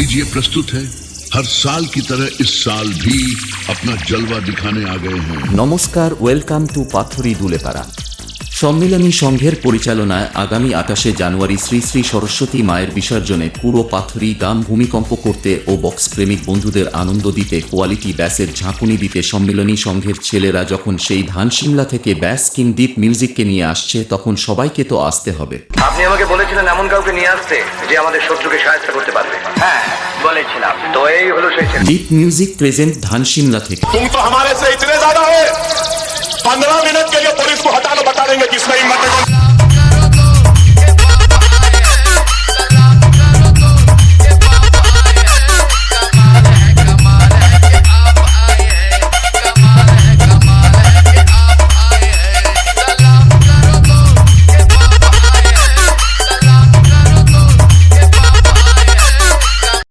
लीजिए प्रस्तुत है हर साल की तरह इस साल भी अपना जलवा दिखाने आ गए हैं। নমস্কার, ওয়েলকাম টু পাথরি দুলেপাড়া। সম্মিলনী সংঘের পরিচালনায় আগামী 28 জানুয়ারি শ্রী শ্রী সরস্বতী মায়ের বিসর্জনে পুরো পাথরি গ্রাম ভূমিকম্প করতে ও বক্স প্রেমিক বন্ধুদের আনন্দ দিতে কোয়ালিটি ব্যাসের ঝাঁকুনি দিতে সম্মিলনী সংঘের ছেলেরা যখন সেই ধানসিমলা থেকে ব্যাস কিং দীপ মিউজিককে নিয়ে আসছে, তখন সবাইকে তো আসতে হবে। আপনি আমাকে বলেছিলেন এমন কাউকে নিয়ে আসতে যে আমাদের শত্রুকে সাহায্য করতে পারবে। হ্যাঁ বলেছিলাম, তো এই হলো সেই ছেলে। দীপ মিউজিক প্রেজেন্ট ধানসিমলা থেকে। तुम तो हमारे से इतने ज्यादा है, 15 मिनट के लिए पुलिस को हटाना बता देंगे किसने हिम्मत है।